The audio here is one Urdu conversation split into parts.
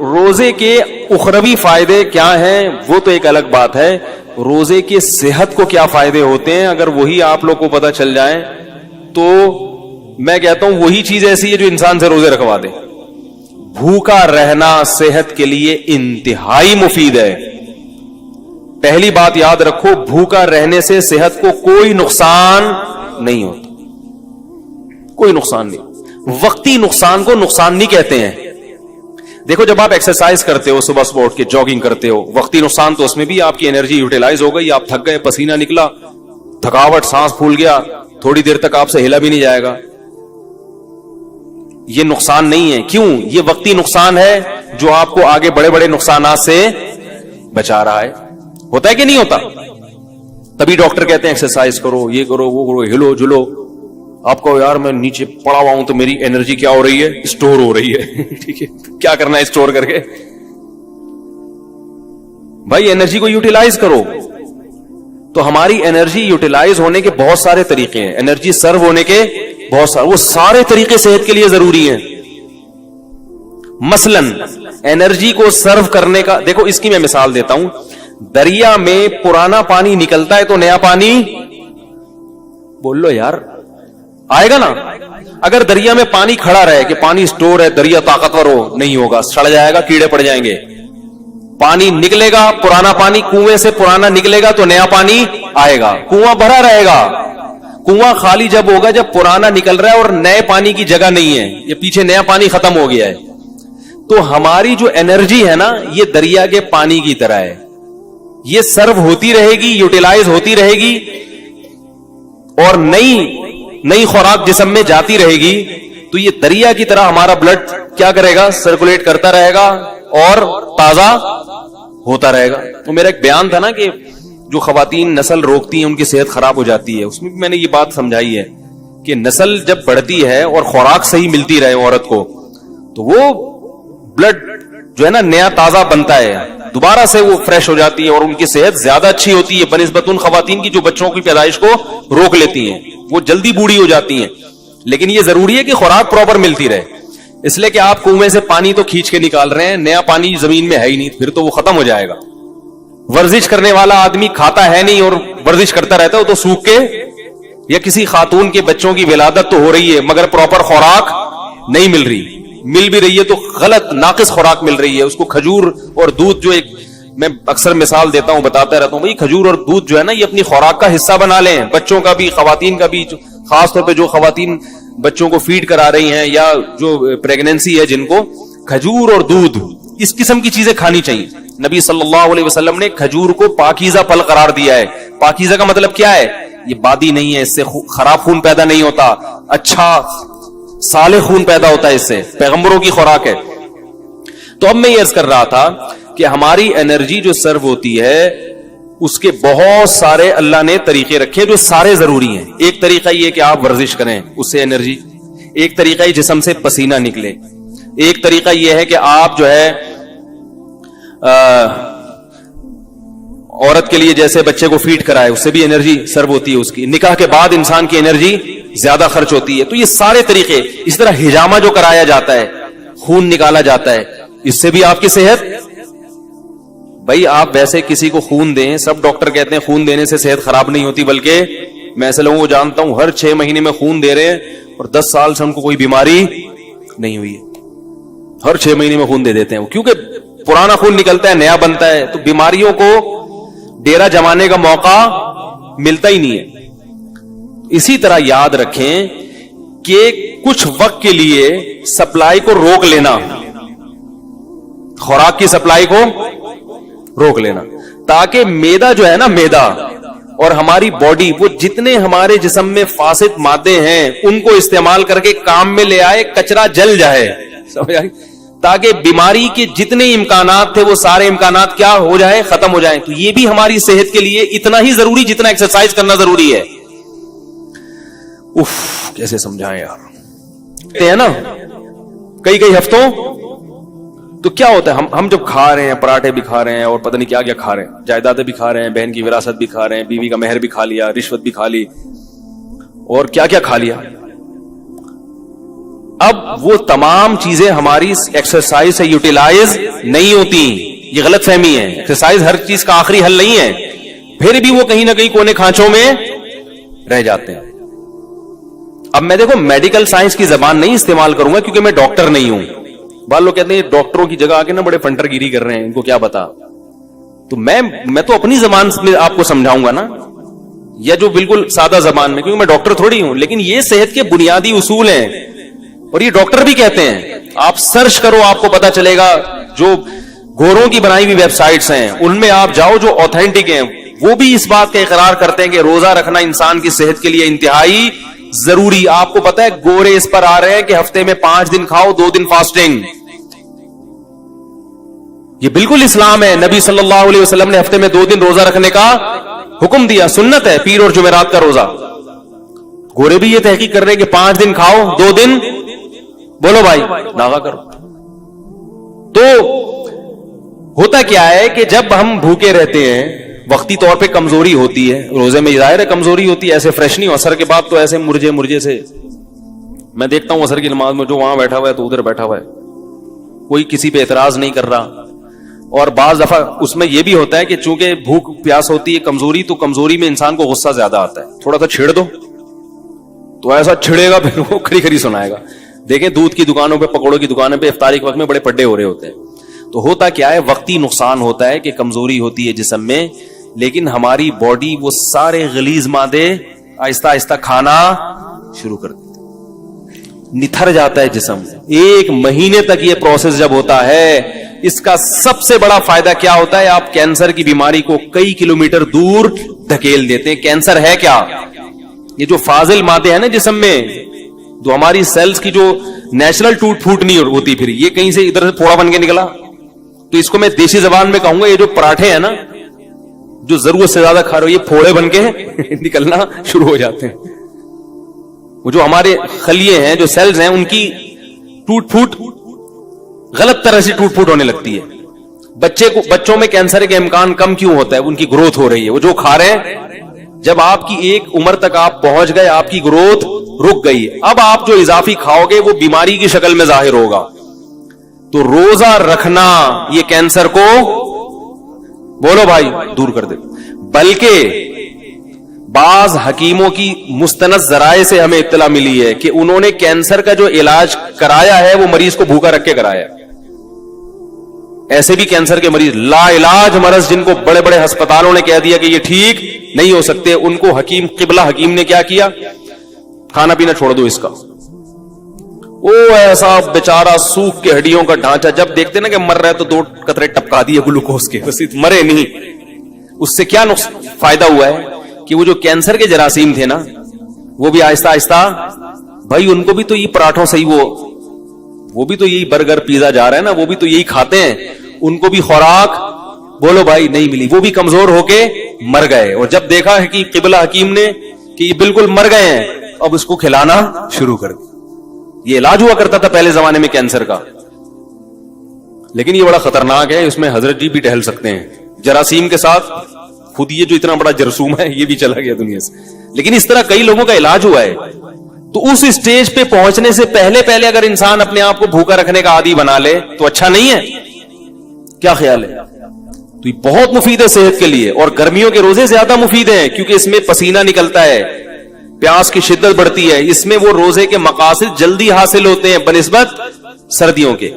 روزے کے اخروی فائدے کیا ہیں وہ تو ایک الگ بات ہے. روزے کے صحت کو کیا فائدے ہوتے ہیں اگر وہی آپ لوگ کو پتہ چل جائیں تو میں کہتا ہوں وہی چیز ایسی ہے جو انسان سے روزے رکھوا دے. بھوکا رہنا صحت کے لیے انتہائی مفید ہے. پہلی بات یاد رکھو, بھوکا رہنے سے صحت کو کوئی نقصان نہیں ہوتا, کوئی نقصان نہیں. وقتی نقصان کو نقصان نہیں کہتے ہیں. دیکھو جب آپ ایکسرسائز کرتے ہو, صبح صبح اٹھ کے جاگنگ کرتے ہو, وقتی نقصان تو اس میں بھی آپ کی انرجی یوٹیلائز ہو گئی, آپ تھک گئے, پسینہ نکلا, تھکاوٹ, سانس پھول گیا, تھوڑی دیر تک آپ سے ہلا بھی نہیں جائے گا. یہ نقصان نہیں ہے. کیوں؟ یہ وقتی نقصان ہے جو آپ کو آگے بڑے بڑے نقصانات سے بچا رہا ہے. ہوتا ہے کہ نہیں ہوتا؟ تبھی ڈاکٹر کہتے ہیں ایکسرسائز کرو, یہ کرو, وہ کرو, ہلو جلو. آپ کو یار میں نیچے پڑا ہوا ہوں تو میری انرجی کیا ہو رہی ہے؟ اسٹور ہو رہی ہے. ٹھیک ہے, کیا کرنا ہے اسٹور کر کے؟ بھائی انرجی کو یوٹیلائز کرو. تو ہماری انرجی یوٹیلائز ہونے کے بہت سارے طریقے ہیں, انرجی سرو ہونے کے بہت سارے, وہ سارے طریقے صحت کے لیے ضروری ہیں. مثلا انرجی کو سرو کرنے کا, دیکھو اس کی میں مثال دیتا ہوں. دریا میں پرانا پانی نکلتا ہے تو نیا پانی, بول لو یار, آئے گا نا. اگر دریا میں پانی کھڑا رہے کہ پانی اسٹور ہے, دریا طاقتور ہو, نہیں ہوگا, سڑ جائے گا, کیڑے پڑ جائیں گے. پانی نکلے گا, پرانا پانی کنویں سے پرانا نکلے گا تو نیا پانی آئے گا, کنواں بھرا رہے گا. کنواں خالی جب ہوگا جب پرانا نکل رہا ہے اور نئے پانی کی جگہ نہیں ہے, یہ پیچھے نیا پانی ختم ہو گیا ہے. تو ہماری جو انرجی ہے نا, یہ دریا کے پانی کی طرح ہے, یہ سرو ہوتی رہے گی, یوٹیلائز ہوتی رہے گی, اور نئی خوراک جسم میں جاتی رہے گی. تو یہ دریا کی طرح ہمارا بلڈ کیا کرے گا؟ سرکولیٹ کرتا رہے گا اور تازہ ہوتا رہے گا. تو میرا ایک بیان تھا نا کہ جو خواتین نسل روکتی ہیں ان کی صحت خراب ہو جاتی ہے, اس میں بھی میں نے یہ بات سمجھائی ہے کہ نسل جب بڑھتی ہے اور خوراک صحیح ملتی رہے عورت کو, تو وہ بلڈ جو ہے نا نیا تازہ بنتا ہے, دوبارہ سے وہ فریش ہو جاتی ہے اور ان کی صحت زیادہ اچھی ہوتی ہے بنسبت ان خواتین کی جو بچوں کی پیدائش کو روک لیتی ہیں. وہ جلدی بوڑھی ہو جاتی ہیں. لیکن یہ ضروری ہے کہ خوراک پراپر ملتی رہے, اس لیے کہ آپ کنویں سے پانی تو کھینچ کے نکال رہے ہیں, نیا پانی زمین میں ہے ہی نہیں, پھر تو وہ ختم ہو جائے گا. ورزش کرنے والا آدمی کھاتا ہے نہیں اور ورزش کرتا رہتا ہے, تو سوکھ کے, یا کسی خاتون کے بچوں کی ولادت تو ہو رہی ہے مگر پراپر خوراک نہیں مل رہی, مل بھی رہی ہے تو غلط ناقص خوراک مل رہی ہے. اس کو کھجور اور دودھ, جو ایک میں اکثر مثال دیتا ہوں, بتاتا رہتا ہوں, بھائی کھجور اور دودھ جو ہے نا یہ اپنی خوراک کا حصہ بنا لیں, بچوں کا بھی, خواتین کا بھی, خاص طور پہ جو خواتین بچوں کو فیڈ کرا رہی ہیں یا جو پریگنینسی ہے جن کو, کھجور اور دودھ اس قسم کی چیزیں کھانی چاہیے. نبی صلی اللہ علیہ وسلم نے کھجور کو پاکیزہ پھل قرار دیا ہے. پاکیزہ کا مطلب کیا ہے؟ یہ بادی نہیں ہے, اس سے خراب خون پیدا نہیں ہوتا, اچھا صالح خون پیدا ہوتا ہے, اس سے پیغمبروں کی خوراک ہے. تو اب میں یہ عرض کر رہا تھا کہ ہماری انرجی جو سرو ہوتی ہے اس کے بہت سارے اللہ نے طریقے رکھے جو سارے ضروری ہیں. ایک طریقہ یہ کہ آپ ورزش کریں, اس سے انرجی. ایک طریقہ یہ جسم سے پسینہ نکلے. ایک طریقہ یہ ہے کہ آپ جو ہے عورت کے لیے جیسے بچے کو فیڈ کرائے, اس سے بھی انرجی سرو ہوتی ہے اس کی. نکاح کے بعد انسان کی انرجی زیادہ خرچ ہوتی ہے. تو یہ سارے طریقے. اس طرح حجامہ جو کرایا جاتا ہے, خون نکالا جاتا ہے, اس سے بھی آپ کی صحت. بھائی آپ ویسے کسی کو خون دیں, سب ڈاکٹر کہتے ہیں خون دینے سے صحت خراب نہیں ہوتی, بلکہ میں ایسے لوگوں کو جانتا ہوں ہر 6 مہینے میں خون دے رہے ہیں اور 10 سال سے ان کو کوئی بیماری نہیں ہوئی ہے. ہر 6 مہینے میں خون دے دیتے ہیں, کیونکہ پرانا خون نکلتا ہے, نیا بنتا ہے, تو بیماریوں کو ڈیرا جمانے کا موقع ملتا ہی نہیں ہے. اسی طرح یاد رکھیں کہ کچھ وقت کے لیے سپلائی کو روک لینا, خوراک کی سپلائی کو روک لینا, تاکہ میدا جو ہے نا, میدا اور ہماری باڈی, وہ جتنے ہمارے جسم میں فاسد مادے ہیں ان کو استعمال کر کے کام میں لے آئے, کچرا جل جائے, سمجھ آئی, تاکہ بیماری کے جتنے امکانات تھے وہ سارے امکانات کیا ہو جائیں, ختم ہو جائیں. تو یہ بھی ہماری صحت کے لیے اتنا ہی ضروری جتنا ایکسرسائز کرنا ضروری ہے. کیسے سمجھائیں یار, نا کئی ہفتوں. تو کیا ہوتا ہے, ہم جب کھا رہے ہیں, پراٹھے بھی کھا رہے ہیں اور پتہ نہیں کیا کیا کھا رہے ہیں, جائیدادیں بھی کھا رہے ہیں, بہن کی وراثت بھی کھا رہے ہیں, بیوی کا مہر بھی کھا لیا, رشوت بھی کھا لی, اور کیا کیا کھا لیا. اب وہ تمام چیزیں ہماری ایکسرسائز سے یوٹیلائز نہیں ہوتی. یہ غلط فہمی ہے. ایکسرسائز ہر چیز کا آخری حل نہیں ہے, پھر بھی وہ کہیں نہ کہیں کونے کھانچوں میں رہ جاتے ہیں. اب میں دیکھو میڈیکل سائنس کی زبان نہیں استعمال کروں گا کیونکہ میں ڈاکٹر نہیں ہوں. بعض لوگ کہتے ہیں ڈاکٹروں کی جگہ آ کے نا بڑے فنٹر گیری کر رہے ہیں, ان کو کیا پتا. تو میں تو اپنی زبان میں آپ کو سمجھاؤں گا نا, یا جو بالکل سادہ زبان میں, کیونکہ میں ڈاکٹر تھوڑی ہوں. لیکن یہ صحت کے بنیادی اصول ہیں اور یہ ڈاکٹر بھی کہتے ہیں. آپ سرچ کرو, آپ کو پتا چلے گا. جو گوروں کی بنائی ہوئی ویب سائٹس ہیں ان میں آپ جاؤ جو آتھینٹک ہیں, وہ بھی اس بات کا اقرار کرتے ہیں کہ روزہ رکھنا انسان کی صحت کے لیے انتہائی ضروری. آپ کو پتا ہے گورے اس پر آ رہے ہیں کہ ہفتے میں 5 دن کھاؤ, 2 دن فاسٹنگ. یہ بالکل اسلام ہے. نبی صلی اللہ علیہ وسلم نے ہفتے میں 2 دن روزہ رکھنے کا حکم دیا, سنت ہے پیر اور جمعرات کا روزہ. گورے بھی یہ تحقیق کر رہے ہیں کہ 5 دن کھاؤ, 2 دن بولو بھائی ناغا کرو. تو ہوتا کیا ہے کہ جب ہم بھوکے رہتے ہیں, وقتی طور پہ کمزوری ہوتی ہے, روزے میں ظاہر ہے کمزوری ہوتی ہے, ایسے فریش نہیں ہو. اثر کے بعد تو ایسے مرجے سے میں دیکھتا ہوں اثر کی نماز میں جو وہاں بیٹھا ہوا ہے تو ادھر بیٹھا ہوا ہے, کوئی کسی پہ اعتراض نہیں کر رہا. اور بعض دفعہ اس میں یہ بھی ہوتا ہے کہ چونکہ بھوک پیاس ہوتی ہے, کمزوری, تو کمزوری میں انسان کو غصہ زیادہ آتا ہے. تھوڑا سا چھیڑ دو تو ایسا چھڑے گا پھر وہ کھری سنائے گا. دیکھیں دودھ کی دکانوں پہ, پکوڑوں کی دکانوں پہ افطاری کے وقت میں بڑے پڈے ہو رہے ہوتے ہیں. تو ہوتا کیا ہے, وقتی نقصان ہوتا ہے کہ کمزوری ہوتی ہے جسم میں, لیکن ہماری باڈی وہ سارے غلیظ مادے آہستہ آہستہ کھانا شروع کر دیتی, نتھر جاتا ہے جسم. 1 مہینے تک یہ پروسیس جب ہوتا ہے, اس کا سب سے بڑا فائدہ کیا ہوتا ہے, آپ کینسر کی بیماری کو کئی کلومیٹر دور دھکیل دیتے ہیں. کینسر ہے کیا, یہ جو فاضل مادے ہیں نا جسم میں, جو ہماری سیلز کی جو نیچرل ٹوٹ پھوٹ نہیں ہوتی, پھر یہ کہیں سے ادھر سے پھوڑا بن کے نکلا. تو اس کو میں دیسی زبان میں کہوں گا, یہ جو پراٹھے ہیں نا جو ضرورت سے زیادہ کھا رہے ہو, یہ پھوڑے بن کے نکلنا شروع ہو جاتے ہیں. وہ جو ہمارے خلیے ہیں, جو سیلز ہیں, ان کی ٹوٹ پھوٹ غلط طرح سے ٹوٹ پھوٹ ہونے لگتی ہے. بچوں میں کینسر کے امکان کم کیوں ہوتا ہے, ان کی گروتھ ہو رہی ہے. وہ جو کھا رہے ہیں, جب آپ کی ایک عمر تک آپ پہنچ گئے, آپ کی گروتھ رک گئی, اب آپ جو اضافی کھاؤ گے وہ بیماری کی شکل میں ظاہر ہوگا. تو روزہ رکھنا یہ کینسر کو بولو بھائی دور کر دے. بلکہ بعض حکیموں کی مستند ذرائع سے ہمیں اطلاع ملی ہے کہ انہوں نے کینسر کا جو علاج کرایا ہے وہ مریض کو بھوکا رکھ کے کرایا. ایسے بھی کینسر کے مریض لا علاج مرض, جن کو بڑے بڑے ہسپتالوں نے کہہ دیا کہ یہ ٹھیک نہیں ہو سکتے, ان کو حکیم قبلہ حکیم نے کیا کیا, کھانا پینا چھوڑ دو اس کا. وہ ایسا بیچارہ سوکھ کے ہڈیوں کا ڈھانچہ, جب دیکھتے نا کہ مر رہا ہے تو 2 قطرے ٹپکا دیے گلوکوز کے, بس مرے نہیں. اس سے کیا فائدہ ہوا ہے کہ وہ جو کینسر کے جراثیم تھے نا, وہ بھی آہستہ آہستہ, بھائی ان کو بھی تو یہ پراٹھوں سے ہی وہ بھی تو یہی برگر پیزا جا رہا ہے نا, وہ بھی تو یہی کھاتے ہیں, ان کو بھی خوراک بولو بھائی نہیں ملی, وہ بھی کمزور ہو کے مر گئے. اور جب دیکھا ہے کہ قبلہ حکیم نے کہ یہ بالکل مر گئے ہیں, اب اس کو کھلانا شروع کر دیا. یہ علاج ہوا کرتا تھا پہلے زمانے میں کینسر کا, لیکن یہ بڑا خطرناک ہے, اس میں حضرت جی بھی ٹہل سکتے ہیں جراثیم کے ساتھ. خود یہ جو اتنا بڑا جرثوم ہے یہ بھی چلا گیا دنیا سے, لیکن اس طرح کئی لوگوں کا علاج ہوا ہے. تو اس اسٹیج پہ پہنچنے سے پہلے اگر انسان اپنے آپ کو بھوکا رکھنے کا عادی بنا لے تو اچھا نہیں ہے. کیا خیال ہے؟ تو یہ بہت مفید ہے صحت کے لیے, اور گرمیوں کے روزے زیادہ مفید ہیں کیونکہ اس میں پسینہ نکلتا ہے, پیاس کی شدت بڑھتی ہے, اس میں وہ روزے کے مقاصد جلدی حاصل ہوتے ہیں بنسبت سردیوں کے.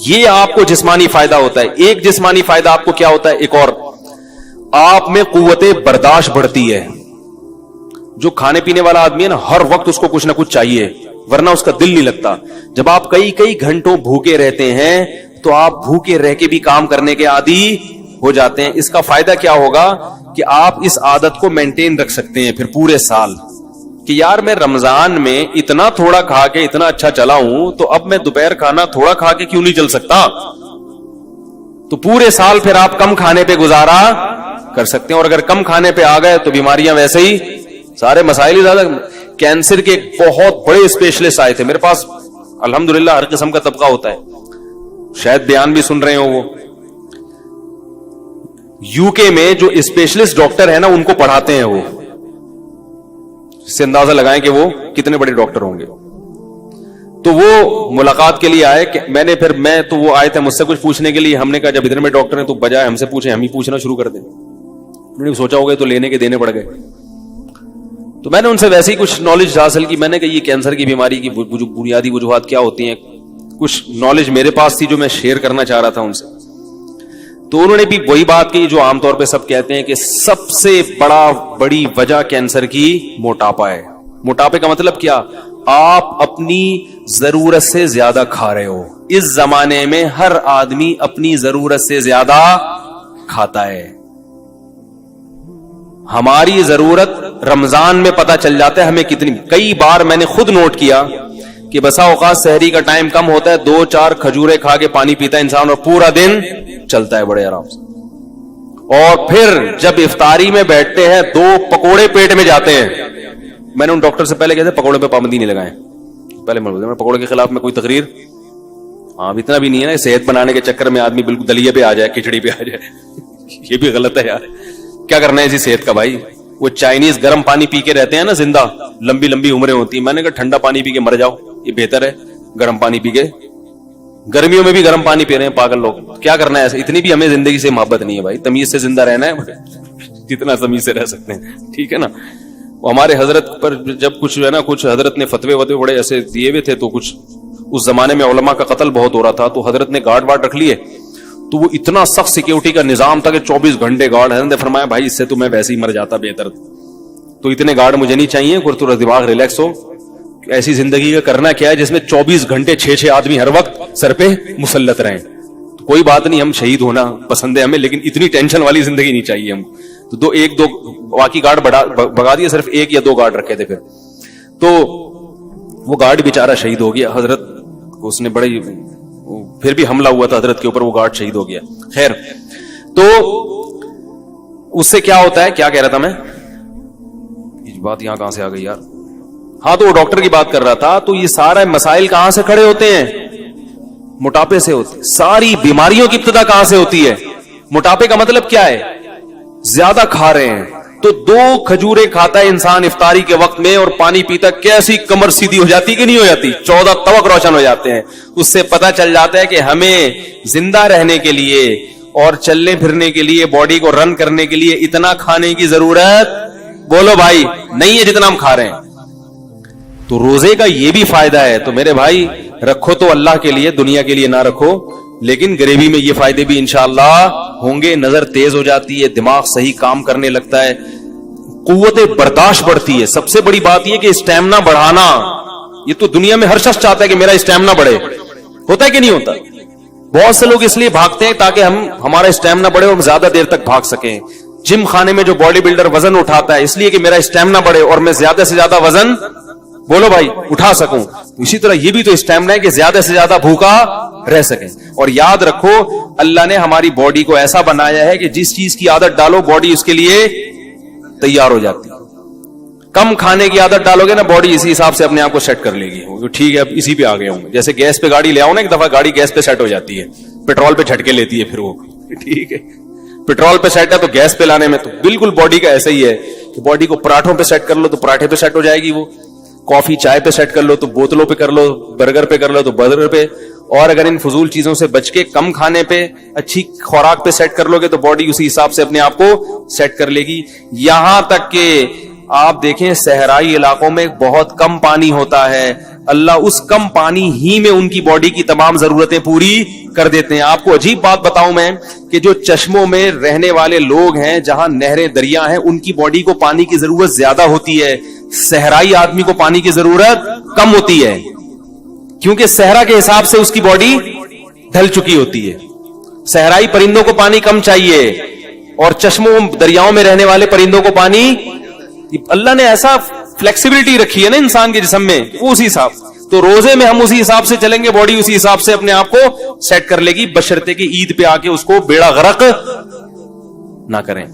یہ آپ کو جسمانی فائدہ ہوتا ہے. ایک جسمانی فائدہ آپ کو کیا ہوتا ہے, ایک اور, آپ میں قوت برداشت بڑھتی ہے. جو کھانے پینے والا آدمی ہے نا, ہر وقت اس کو کچھ نہ کچھ چاہیے, ورنہ اس کا دل نہیں لگتا. جب آپ کئی گھنٹوں بھوکے رہتے ہیں تو آپ بھوکے رہ کے بھی کام کرنے کے عادی ہو جاتے ہیں. اس کا فائدہ کیا ہوگا کہ آپ اس عادت کو مینٹین رکھ سکتے ہیں پھر پورے سال, کہ یار میں رمضان میں اتنا تھوڑا کھا کے اتنا اچھا چلا ہوں, تو اب میں دوپہر کھانا تھوڑا کھا کے کیوں نہیں چل سکتا. تو پورے سال پھر آپ کم کھانے پہ گزارا کر سکتے ہیں. اور اگر کم کھانے پہ آ گئے تو بیماریاں ویسے ہی, سارے مسائل ہی زیادہ. کینسر کے بہت بڑے اسپیشلسٹ آئے تھے میرے پاس, الحمدللہ ہر قسم کا طبقہ ہوتا ہے, شاید بیان بھی سن رہے ہو. وہ یو کے میں جو اسپیشلسٹ ڈاکٹر ہیں نا, ان کو پڑھاتے ہیں وہ, اس سے اندازہ لگائیں کہ وہ کتنے بڑے ڈاکٹر ہوں گے. تو وہ ملاقات کے لیے آئے کہ میں تو وہ آئے تھے مجھ سے کچھ پوچھنے کے لیے. ہم نے کہا جب ادھر میں ڈاکٹر ہیں تو بجائے ہم سے پوچھیں ہم ہی پوچھنا شروع کر دیں. انہوں نے سوچا ہوگا تو لینے کے دینے پڑ گئے. تو میں نے ان سے ویسے ہی کچھ نالج حاصل کی. میں نے کہا یہ کینسر کی بیماری کی بنیادی وجوہات کیا ہوتی ہیں, کچھ نالج میرے پاس تھی جو میں شیئر کرنا چاہ رہا تھا ان سے. تو انہوں نے بھی وہی بات کی جو عام طور پہ سب کہتے ہیں کہ سب سے بڑی وجہ کینسر کی موٹاپا ہے. موٹاپے کا مطلب کیا؟ آپ اپنی ضرورت سے زیادہ کھا رہے ہو. اس زمانے میں ہر آدمی اپنی ضرورت سے زیادہ کھاتا ہے. ہماری ضرورت رمضان میں پتہ چل جاتا ہے ہمیں کتنی. کئی بار میں نے خود نوٹ کیا کہ بسا اوقات سحری کا ٹائم کم ہوتا ہے, 2-4 کھجورے کھا کے پانی پیتا ہے انسان اور پورا دن چلتا ہے بڑے آرام سے. اور پھر جب افطاری میں بیٹھتے ہیں 2 پکوڑے پیٹ میں جاتے ہیں. میں نے ان ڈاکٹر سے پہلے کہتے پکوڑے پہ پابندی نہیں لگائیں. پہلے میں پکوڑے کے خلاف میں کوئی تقریر اتنا بھی نہیں ہے نا صحت بنانے کے چکر میں آدمی بالکل دلیے پہ آ جائے, کھچڑی پہ آ جائے. یہ بھی غلط ہے یار. کیا کرنا ہے اسی صحت کا بھائی. وہ چائنیز گرم پانی پی کے رہتے ہیں نا زندہ, لمبی لمبی عمریں ہوتی ہیں. میں نے کہا ٹھنڈا پانی پی کے مر جاؤ, یہ بہتر ہے گرم پانی پی کے. گرمیوں میں بھی گرم پانی پی رہے ہیں پاگل لوگ. کیا کرنا ہے ایسے؟ اتنی بھی ہمیں زندگی سے محبت نہیں ہے بھائی. تمیز سے زندہ رہنا ہے جتنا تمیز سے رہ سکتے ہیں, ٹھیک ہے نا. ہمارے حضرت پر جب کچھ ہے نا کچھ حضرت نے فتوے بڑے ایسے دیے ہوئے تھے, تو کچھ اس زمانے میں علماء کا قتل بہت ہو رہا تھا, تو حضرت نے گارڈ رکھ لیے. تو وہ اتنا سخت سیکیورٹی کا نظام تھا کہ 24 گھنٹے گارڈ. حضرت نے فرمایا بھائی اس سے تو میں ویسے ہی مر جاتا بہتر, تو اتنے گارڈ مجھے نہیں چاہیے. تھوڑا دماغ ریلیکس ہو. ایسی زندگی کا کرنا کیا ہے جس میں 24 گھنٹے 6 آدمی ہر وقت سر پہ مسلط رہیں. تو کوئی بات نہیں, ہم شہید ہونا پسند ہے ہمیں, لیکن اتنی ٹینشن والی زندگی نہیں چاہیے ہم. تو 1-2 باقی گارڈ بگا دیے, صرف 1 یا 2 گارڈ رکھے تھے. پھر تو وہ گارڈ بیچارہ شہید ہو گیا. حضرت اس نے بڑے پھر بھی حملہ ہوا تھا حضرت کے اوپر, وہ گارڈ شہید ہو گیا. خیر, تو اس سے کیا ہوتا ہے, کیا کہہ رہا تھا میں, بات یہاں کہاں سے آ گئی یار. ہاں, تو وہ ڈاکٹر کی بات کر رہا تھا. تو یہ سارے مسائل کہاں سے کھڑے ہوتے ہیں؟ موٹاپے سے ہوتے ہیں. ساری بیماریوں کی ابتدا کہاں سے ہوتی ہے؟ موٹاپے کا مطلب کیا ہے؟ زیادہ کھا رہے ہیں. تو 2 کھجورے کھاتا ہے انسان افطاری کے وقت میں اور پانی پیتا, کیسی کمر سیدھی ہو جاتی کہ نہیں ہو جاتی؟ 14 طبق روشن ہو جاتے ہیں. اس سے پتہ چل جاتا ہے کہ ہمیں زندہ رہنے کے لیے اور چلنے پھرنے کے لیے, باڈی کو رن کرنے کے لیے اتنا کھانے کی ضرورت بولو بھائی نہیں ہے جتنا ہم کھا رہے ہیں. تو روزے کا یہ بھی فائدہ ہے. تو میرے بھائی رکھو تو اللہ کے لیے, دنیا کے لیے نہ رکھو, لیکن گریوی میں یہ فائدے بھی انشاءاللہ ہوں گے. نظر تیز ہو جاتی ہے, دماغ صحیح کام کرنے لگتا ہے, قوت برداشت بڑھتی ہے. سب سے بڑی بات یہ کہ اسٹیمنا بڑھانا, یہ تو دنیا میں ہر شخص چاہتا ہے کہ میرا اسٹیمنا بڑھے. ہوتا ہے کہ نہیں ہوتا؟ بہت سے لوگ اس لیے بھاگتے ہیں تاکہ ہمارا اسٹیمنا بڑھے اور ہم زیادہ دیر تک بھاگ سکیں. جم خانے میں جو باڈی بلڈر وزن اٹھاتا ہے اس لیے کہ میرا اسٹیمنا بڑھے اور میں زیادہ سے زیادہ وزن بولو بھائی اٹھا سکوں. اسی طرح یہ بھی تو اسٹیمنا ہے کہ زیادہ سے زیادہ بھوکا رہ سکیں. اور یاد رکھو اللہ نے ہماری باڈی کو ایسا بنایا ہے کہ جس چیز کی عادت ڈالو باڈی اس کے لیے تیار ہو جاتی ہے. کم کھانے کی عادت ڈالو گے نا باڈی اسی حساب سے اپنے آپ کو سیٹ کر لے گی. ٹھیک ہے اب اسی پہ آ گئے ہوں. جیسے گیس پہ گاڑی لے آؤ نا, ایک دفعہ گاڑی گیس پہ سیٹ ہو جاتی ہے, پیٹرول پہ جھٹکے لیتی ہے پھر وہ, ٹھیک ہے. پیٹرول پہ سیٹ ہے تو گیس پہ لانے میں تو بالکل باڈی کا ایسا ہی ہے کہ باڈی کو پراٹھوں پہ سیٹ کر لو تو پراٹھے پہ سیٹ ہو جائے گی, وہ کافی چائے پہ سیٹ کر لو تو بوتلوں پہ کر لو, برگر پہ کر لو تو برگر پہ. اور اگر ان فضول چیزوں سے بچ کے کم کھانے پہ اچھی خوراک پہ سیٹ کر لو گے تو باڈی اسی حساب سے اپنے آپ کو سیٹ کر لے گی. یہاں تک کہ آپ دیکھیں صحرائی علاقوں میں بہت کم پانی ہوتا ہے, اللہ اس کم پانی ہی میں ان کی باڈی کی تمام ضرورتیں پوری کر دیتے ہیں. آپ کو عجیب بات بتاؤں میں کہ جو چشموں میں رہنے والے لوگ ہیں, جہاں نہریں دریا ہیں, ان کی باڈی کو پانی کی ضرورت زیادہ ہوتی ہے. صحرائی آدمی کو پانی کی ضرورت کم ہوتی ہے کیونکہ صحرا کے حساب سے اس کی باڈی ڈھل چکی ہوتی ہے. صحرائی پرندوں کو پانی کم چاہیے اور چشموں دریاؤں میں رہنے والے پرندوں کو پانی, اللہ نے ایسا فلیکسیبلٹی رکھی ہے نا انسان کے جسم میں, وہ اسی حساب. تو روزے میں ہم اسی حساب سے چلیں گے, باڈی اسی حساب سے اپنے آپ کو سیٹ کر لے گی, بشرطے کہ عید پہ آ کے اس کو بیڑا غرق نہ کریں.